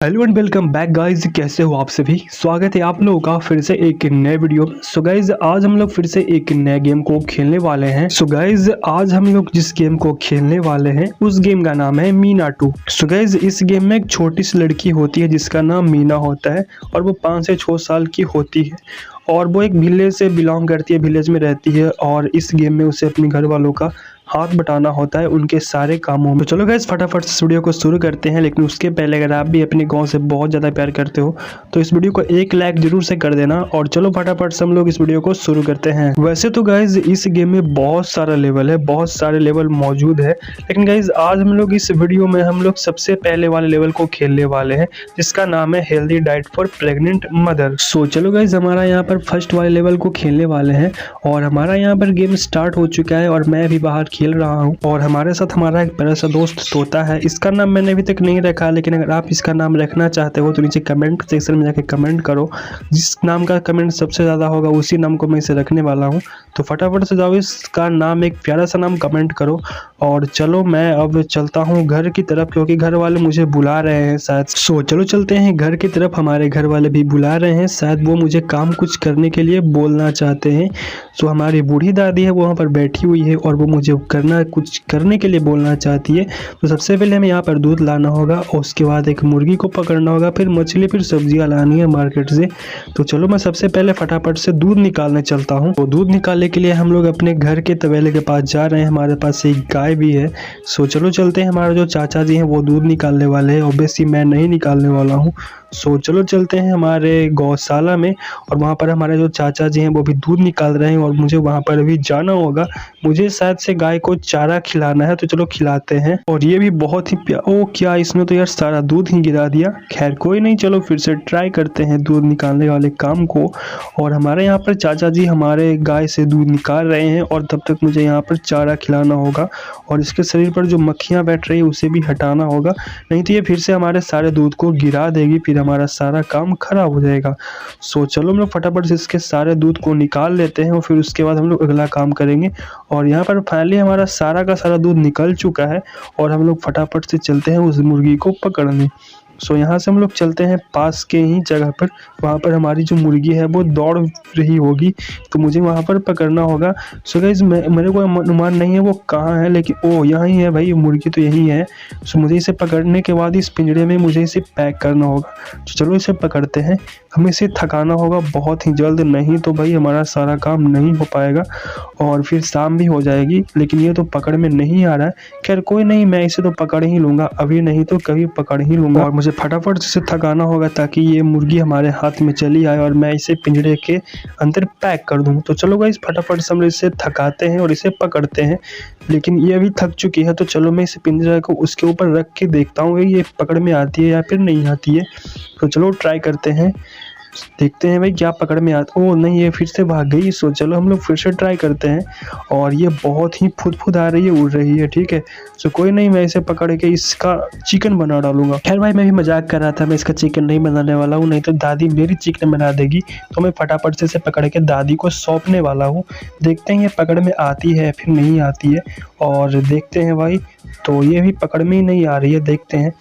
Hello and welcome back guys. कैसे हो आप सभी। स्वागत है आप लोगों का फिर से एक नए वीडियो में। सो गाइज आज हम लोग फिर से एक नए गेम को खेलने वाले हैं। सो गाइज आज हम लोग जिस गेम को खेलने वाले हैं उस गेम का नाम है मीना 2। सो गाइज इस गेम में एक छोटी सी लड़की होती है जिसका नाम मीना होता है और वो 5 से 6 साल की होती है और वो एक विलेज से बिलोंग करती है, विलेज में रहती है और इस गेम में उसे अपने घर वालों का हाथ बटाना होता है उनके सारे कामों में। तो चलो गाइस फटाफट इस वीडियो को शुरू करते हैं, लेकिन उसके पहले अगर आप भी अपने गांव से बहुत ज़्यादा प्यार करते हो तो इस वीडियो को 1 लाइक जरूर से कर देना। और चलो फटाफट से हम लोग इस वीडियो को शुरू करते हैं। वैसे तो गाइज इस गेम में बहुत सारा लेवल है, बहुत सारे लेवल मौजूद है, लेकिन गाइज आज हम लोग इस वीडियो में हम लोग सबसे पहले वाले लेवल को खेलने वाले हैं जिसका नाम है healthy diet for pregnant mother. So चलो गाइज हमारा यहाँ पर फर्स्ट वाले लेवल को खेलने वाले हैं और हमारा यहाँ पर गेम स्टार्ट हो चुका है और मैं भी बाहर खेल रहा हूँ और हमारे साथ हमारा एक प्यारा सा दोस्त तोता है। इसका नाम मैंने अभी तक नहीं रखा, लेकिन अगर आप इसका नाम रखना चाहते हो तो नीचे कमेंट सेक्शन में जाके कमेंट करो। जिस नाम का कमेंट सबसे ज़्यादा होगा उसी नाम को मैं इसे रखने वाला हूँ। तो फटाफट से जाओ इसका नाम, एक प्यारा सा नाम कमेंट करो। और चलो मैं अब चलता हूँ घर की तरफ क्योंकि घर वाले मुझे बुला रहे हैं शायद। सो चलो चलते हैं घर की तरफ। हमारे घर वाले भी बुला रहे हैं, शायद वो मुझे काम कुछ करने के लिए बोलना चाहते हैं। सो हमारी बूढ़ी दादी है वो वहाँ पर बैठी हुई है और वो मुझे कुछ करने के लिए बोलना चाहती है। तो सबसे पहले हमें यहाँ पर दूध लाना होगा और उसके बाद एक मुर्गी को पकड़ना होगा, फिर मछली, फिर सब्जियाँ लानी है मार्केट से। तो चलो मैं सबसे पहले फटाफट से दूध निकालने चलता हूँ। तो दूध निकालने के लिए हम लोग अपने घर के तबेले के पास जा रहे हैं। हमारे पास एक गाय भी है। सो चलो चलते हैं। हमारे जो चाचा जी हैं वो दूध निकालने वाले हैं, ऑब्वियसली मैं नहीं निकालने वाला हूँ। सो चलो चलते हैं हमारे गौशाला में और वहाँ पर हमारे जो चाचा जी हैं वो भी दूध निकाल रहे हैं और मुझे वहाँ पर भी जाना होगा। मुझे शायद से गाय को चारा खिलाना है, तो चलो खिलाते हैं। और ये भी बहुत ही ओ क्या, इसने तो यार सारा दूध ही गिरा दिया। खैर कोई नहीं, चलो फिर से ट्राई करते हैं दूध निकालने वाले काम को। और हमारे यहाँ पर चाचा जी हमारे गाय से दूध निकाल रहे हैं और तब तक मुझे यहाँ पर चारा खिलाना होगा और इसके शरीर पर जो मक्खियाँ बैठ रही है उसे भी हटाना होगा, नहीं तो ये फिर से हमारे सारे दूध को गिरा देगी, फिर हमारा सारा काम खराब हो जाएगा। सो चलो हम लोग फटाफट से इसके सारे दूध को निकाल लेते हैं और फिर उसके बाद हम लोग अगला काम करेंगे। और यहाँ पर फाइनली हमारा सारा का सारा दूध निकल चुका है और हम लोग फटाफट से चलते हैं उस मुर्गी को पकड़ने। सो यहाँ से हम लोग चलते हैं पास के ही जगह पर, वहाँ पर हमारी जो मुर्गी है वो दौड़ रही होगी तो मुझे वहाँ पर पकड़ना होगा। सो गाइस मेरे को अनुमान नहीं है वो कहाँ है, लेकिन ओ यहाँ ही है भाई, मुर्गी तो यही है। सो मुझे इसे पकड़ने के बाद इस पिंजरे में मुझे इसे पैक करना होगा। तो चलो इसे पकड़ते हैं। हमें इसे थकाना होगा बहुत ही जल्द, नहीं तो भाई हमारा सारा काम नहीं हो पाएगा और फिर शाम भी हो जाएगी। लेकिन ये तो पकड़ में नहीं आ रहा है। खैर कोई नहीं, मैं इसे तो पकड़ ही लूँगा, अभी नहीं तो कभी पकड़ ही लूँगा। और मुझे फटाफट से थकाना होगा ताकि ये मुर्गी हमारे हाथ में चली आए और मैं इसे पिंजरे के अंदर पैक कर दूँ। तो चलो गाइस फटाफट से हम इसे थकाते हैं और इसे पकड़ते हैं। लेकिन ये अभी थक चुकी है, तो चलो मैं इस पिंजरे को उसके ऊपर रख के देखता हूँ ये पकड़ में आती है या फिर नहीं आती है। तो चलो ट्राई करते हैं, देखते हैं भाई क्या पकड़ में आता। ओ नहीं, ये फिर से भाग गई। सो चलो हम लोग फिर से ट्राई करते हैं और ये बहुत ही फुद आ रही है, उड़ रही है। ठीक है, सो कोई नहीं, मैं इसे पकड़ के इसका चिकन बना डालूंगा। खैर भाई मैं भी मजाक कर रहा था, मैं इसका चिकन नहीं बनाने वाला हूँ, नहीं तो दादी मेरी चिकन बना देगी। तो मैं फटाफट से इसे पकड़ के दादी को सौंपने वाला हूँ। देखते हैं ये पकड़ में आती है फिर नहीं आती है, और देखते हैं भाई। तो ये भी पकड़ में ही नहीं आ रही है, देखते हैं,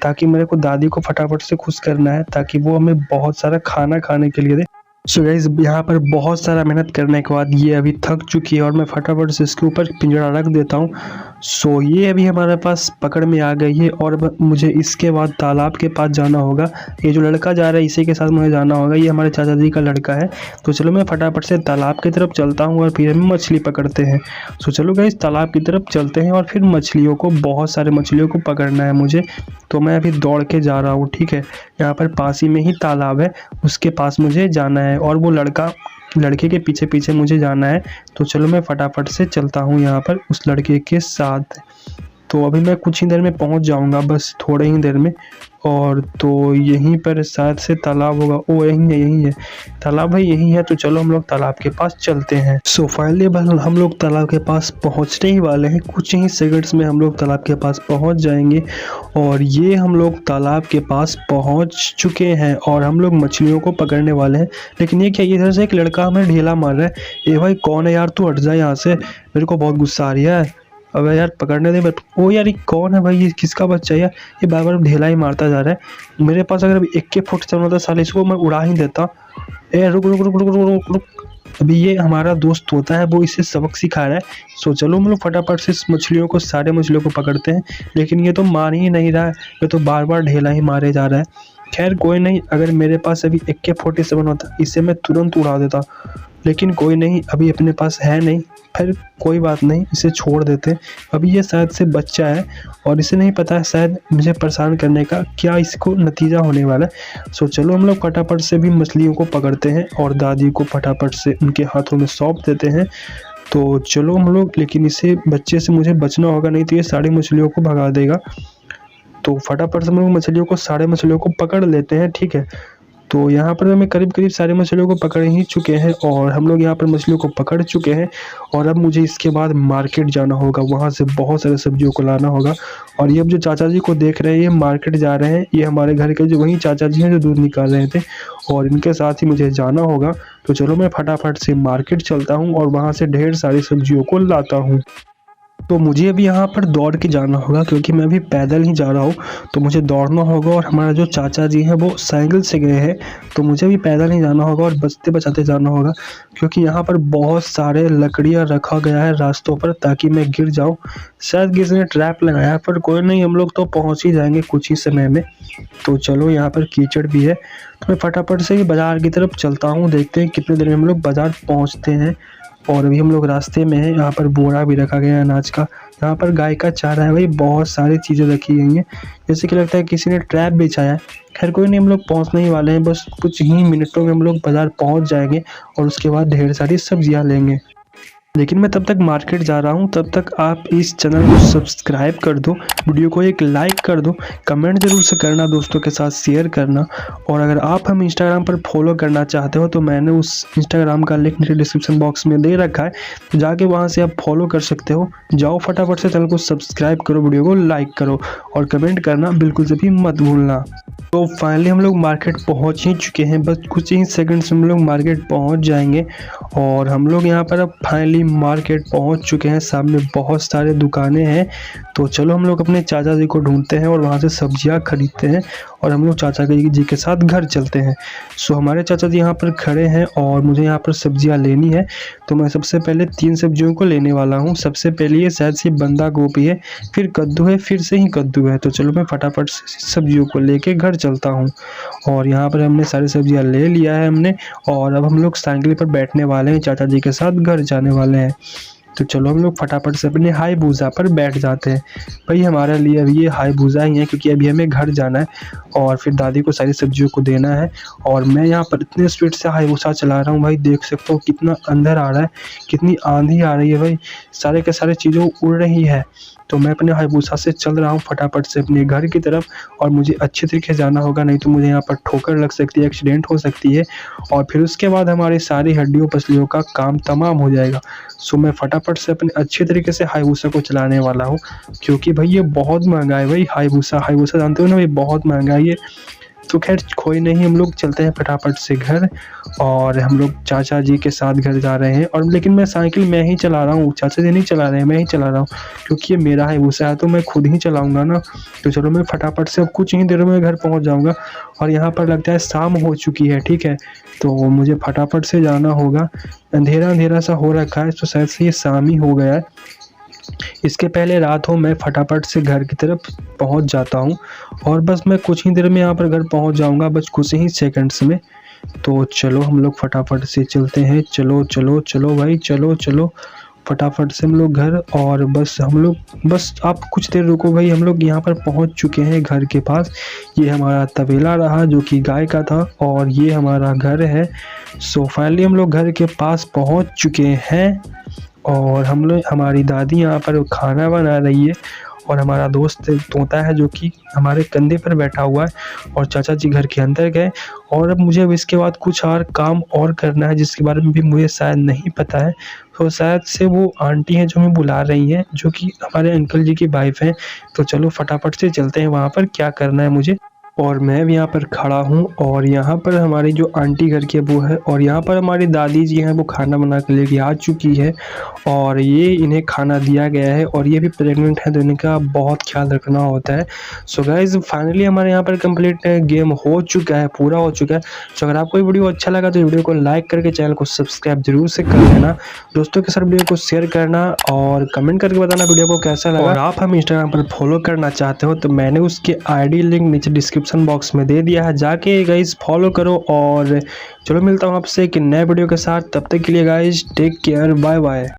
ताकि मेरे को दादी को फटाफट से खुश करना है ताकि वो हमें बहुत सारा खाना खाने के लिए दे। सो गाइस यहाँ पर बहुत सारा मेहनत करने के बाद ये अभी थक चुकी है और मैं फटाफट से इसके ऊपर पिंजरा रख देता हूँ। सो ये अभी हमारे पास पकड़ में आ गई है और मुझे इसके बाद तालाब के पास जाना होगा। ये जो लड़का जा रहा है इसी के साथ मुझे जाना होगा, ये हमारे चाचा जी का लड़का है। तो चलो मैं फटाफट से तालाब की तरफ चलता हूँ और फिर हम मछली पकड़ते हैं। सो चलो गाइस तालाब की तरफ चलते हैं और फिर मछलियों को, बहुत सारे मछलियों को पकड़ना है मुझे। तो मैं अभी दौड़ के जा रहा हूँ। ठीक है, यहाँ पर पास ही में ही तालाब है, उसके पास मुझे जाना है और वो लड़के के पीछे पीछे मुझे जाना है। तो चलो मैं फटाफट से चलता हूँ यहाँ पर उस लड़के के साथ। तो अभी मैं कुछ ही देर में पहुँच जाऊँगा, बस थोड़े ही देर में। और तो यहीं पर शायद से तालाब होगा। ओ यही है तालाब भाई, यही है। तो चलो हम लोग तालाब के पास चलते हैं। सो फाइनली बस हम लोग तालाब के पास पहुंचने ही वाले हैं, कुछ ही सेकंड्स में हम लोग तालाब के पास पहुंच जाएंगे। और ये हम लोग तालाब के पास पहुंच चुके हैं और हम लोग मछलियों को पकड़ने वाले हैं। लेकिन ये क्या, इधर से एक लड़का हमें ढेला मार रहा है। ये भाई कौन है यार, तू हट जा यहाँ से, मेरे को बहुत गुस्सा आ रही है। अबे यार पकड़ने दे बट। ओ यार ये कौन है भाई, ये किसका बच्चा है यार, ये बार बार ढेला ही मारता जा रहा है। मेरे पास अगर AK-47 होता साले इसको मैं उड़ा ही देता। ए रुक रुक रुक रुक रुक रुक रुक। अभी ये हमारा दोस्त होता है, वो इसे सबक सिखा रहा है। सो चलो हम लोग फटाफट से इस मछलियों को, सारे मछलियों को पकड़ते हैं। लेकिन ये तो मार ही नहीं रहा है, ये तो बार बार ढेला ही मारे जा रहा है। खैर कोई नहीं, अगर मेरे पास अभी AK-47 होता इसे मैं तुरंत उड़ा देता, लेकिन कोई नहीं, अभी अपने पास है नहीं। फिर कोई बात नहीं, इसे छोड़ देते। अभी ये शायद से बच्चा है और इसे नहीं पता है शायद मुझे परेशान करने का क्या इसको नतीजा होने वाला है। सो चलो हम लोग फटाफट से भी मछलियों को पकड़ते हैं और दादी को फटाफट से उनके हाथों में सौंप देते हैं। तो चलो हम लोग, लेकिन इसे बच्चे से मुझे बचना होगा, नहीं तो ये सारी मछलियों को भगा देगा। तो फटाफट से हम लोग मछलियों को, सारे मछलियों को पकड़ लेते हैं, ठीक है। तो यहाँ पर हमें करीब करीब सारे मछलियों को पकड़ ही चुके हैं और हम लोग यहाँ पर मछलियों को पकड़ चुके हैं। और अब मुझे इसके बाद मार्केट जाना होगा, वहाँ से बहुत सारे सब्जियों को लाना होगा। और ये अब जो चाचा जी को देख रहे हैं, ये मार्केट जा रहे हैं, ये हमारे घर के जो वही चाचा जी हैं जो दूध निकाल रहे थे, और इनके साथ ही मुझे जाना होगा। तो चलो मैं फटाफट से मार्केट चलता हूँ और वहाँ से ढेर सारी सब्जियों को लाता हूँ। तो मुझे अभी यहाँ पर दौड़ के जाना होगा, क्योंकि मैं अभी पैदल ही जा रहा हूँ, तो मुझे दौड़ना होगा। और हमारा जो चाचा जी हैं वो साइकिल से गए हैं, तो मुझे भी पैदल ही जाना होगा और बचते बचाते जाना होगा, क्योंकि यहाँ पर बहुत सारे लकड़ियाँ रखा गया है रास्तों पर, ताकि मैं गिर जाऊँ। शायद किसी ने ट्रैप लगाया है, पर कोई नहीं, हम लोग तो पहुँच ही जाएंगे कुछ ही समय में। तो चलो यहाँ पर कीचड़ भी है, तो मैं फटाफट से ही बाज़ार की तरफ चलता हूँ, देखते हैं कितने देर में हम लोग बाज़ार पहुँचते हैं। और अभी हम लोग रास्ते में हैं, यहाँ पर बोरा भी रखा गया है अनाज का, यहाँ पर गाय का चारा है भाई, बहुत सारी चीज़ें रखी गई हैं, जैसे कि लगता है किसी ने ट्रैप बिछाया है। खैर कोई नहीं, हम लोग पहुँचने ही वाले हैं, बस कुछ ही मिनटों में हम लोग बाज़ार पहुँच जाएंगे और उसके बाद ढेर सारी सब्जियाँ लेंगे। लेकिन मैं तब तक मार्केट जा रहा हूँ, तब तक आप इस चैनल को सब्सक्राइब कर दो, वीडियो को एक लाइक कर दो, कमेंट जरूर से करना, दोस्तों के साथ शेयर करना। और अगर आप हम इंस्टाग्राम पर फॉलो करना चाहते हो तो मैंने उस इंस्टाग्राम का लिंक नीचे डिस्क्रिप्शन बॉक्स में दे रखा है, तो जाके वहाँ से आप फॉलो कर सकते हो। जाओ फटाफट से चैनल को सब्सक्राइब करो, वीडियो को लाइक करो और कमेंट करना बिल्कुल से भी मत भूलना। तो फाइनली हम लोग मार्केट पहुंच ही चुके हैं, बस कुछ ही सेकंड्स में हम लोग मार्केट पहुंच जाएंगे। और हम लोग यहाँ पर अब फाइनली मार्केट पहुंच चुके हैं, सामने बहुत सारे दुकानें हैं। तो चलो हम लोग अपने चाचा जी को ढूंढते हैं और वहाँ से सब्जियाँ खरीदते हैं और हम लोग चाचा जी के साथ घर चलते हैं। सो हमारे चाचा जी यहाँ पर खड़े हैं और मुझे यहाँ पर सब्जियाँ लेनी है। तो मैं सबसे पहले 3 सब्जियों को लेने वाला हूँ। सबसे पहले ये शायद से बंदा गोभी है, फिर कद्दू है, फिर से ही कद्दू है। तो चलो मैं फटाफट से सब्जियों को लेके घर चलता हूँ। और यहाँ पर हमने सारी सब्जियाँ ले लिया है हमने, और अब हम लोग साइकिल पर बैठने वाले हैं, चाचा जी के साथ घर जाने वाले हैं। तो चलो हम लोग फटाफट से अपने हाईबूजा पर बैठ जाते हैं। भाई हमारे लिए अभी ये हाईबूजा ही है, क्योंकि अभी हमें घर जाना है और फिर दादी को सारी सब्जियों को देना है। और मैं यहाँ पर इतने स्पीड से हाईबूजा चला रहा हूँ भाई, देख सकते हो कितना अंदर आ रहा है, कितनी आंधी आ रही है भाई, सारे के सारे चीज़ें उड़ रही है। तो मैं अपने हाईबूजा से चल रहा हूँ फटाफट से अपने घर की तरफ, और मुझे अच्छे तरीके से जाना होगा, नहीं तो मुझे यहाँ पर ठोकर लग सकती है, एक्सीडेंट हो सकती है, और फिर उसके बाद हमारी सारी हड्डियों पसलियों का काम तमाम हो जाएगा। सो मैं फटाफट से अपने अच्छे तरीके से हाईबूजा को चलाने वाला हूँ, क्योंकि भाई ये बहुत महंगा है भाई, हाईबूजा जानते हो ना भाई, बहुत महंगा है ये। तो खैर कोई नहीं, हम लोग चलते हैं फटाफट से घर, और हम लोग चाचा जी के साथ घर जा रहे हैं। और लेकिन मैं साइकिल मैं ही चला रहा हूँ, चाचा जी नहीं चला रहे हैं, मैं ही चला रहा हूँ, क्योंकि ये मेरा हाईबूजा है तो मैं खुद ही चलाऊँगा ना। तो चलो मैं फटाफट से अब कुछ ही देर में घर पहुँच जाऊँगा। और यहाँ पर लगता है शाम हो चुकी है, ठीक है, तो मुझे फटाफट से जाना होगा। अंधेरा अंधेरा सा हो रखा है, तो शायद से ये शाम ही हो गया है, इसके पहले रात हो। मैं फटाफट से घर की तरफ पहुंच जाता हूं, और बस मैं कुछ ही देर में यहाँ पर घर पहुंच जाऊंगा, बस कुछ ही सेकंड्स में। तो चलो हम लोग फटाफट से चलते हैं, चलो चलो चलो भाई, चलो चलो फटाफट से हम लोग घर। और बस हम लोग, बस आप कुछ देर रुको भाई, हम लोग यहाँ पर पहुँच चुके हैं घर के पास। ये हमारा तबेला रहा जो कि गाय का था, और ये हमारा घर है। सो फाइनली हम लोग घर के पास पहुँच चुके हैं, और हम लोग, हमारी दादी यहाँ पर खाना बना रही है, और हमारा दोस्त तोता है जो कि हमारे कंधे पर बैठा हुआ है। और चाचा जी घर के अंदर गए, और अब मुझे अब इसके बाद कुछ और काम और करना है, जिसके बारे में भी मुझे शायद नहीं पता है। तो शायद से वो आंटी हैं जो हमें बुला रही हैं, जो कि हमारे अंकल जी की वाइफ हैं। तो चलो फटाफट से चलते हैं वहाँ पर, क्या करना है मुझे। और मैं भी यहाँ पर खड़ा हूँ और यहाँ पर हमारी जो आंटी घर की वो है और यहाँ पर हमारी दादी जी हैं वो खाना बना के लेके आ चुकी है और ये इन्हें खाना दिया गया है और ये भी प्रेग्नेंट है तो इनका बहुत ख्याल रखना होता है। सो गाइज फाइनली हमारे यहाँ पर कंप्लीट गेम हो चुका है, पूरा हो चुका है। सो अगर आपको वीडियो अच्छा लगा तो वीडियो को लाइक करके चैनल को सब्सक्राइब जरूर से कर लेना, दोस्तों के साथ वीडियो को शेयर करना और कमेंट करके बताना वीडियो को कैसा लगा। और आप हम इंस्टाग्राम पर फॉलो करना चाहते हो तो मैंने उसके आईडी लिंक नीचे डिस्क्रिप्शन बॉक्स में दे दिया है, जाके गाइज फॉलो करो। और चलो मिलता हूँ आपसे एक नए वीडियो के साथ, तब तक के लिए guys take care, bye bye.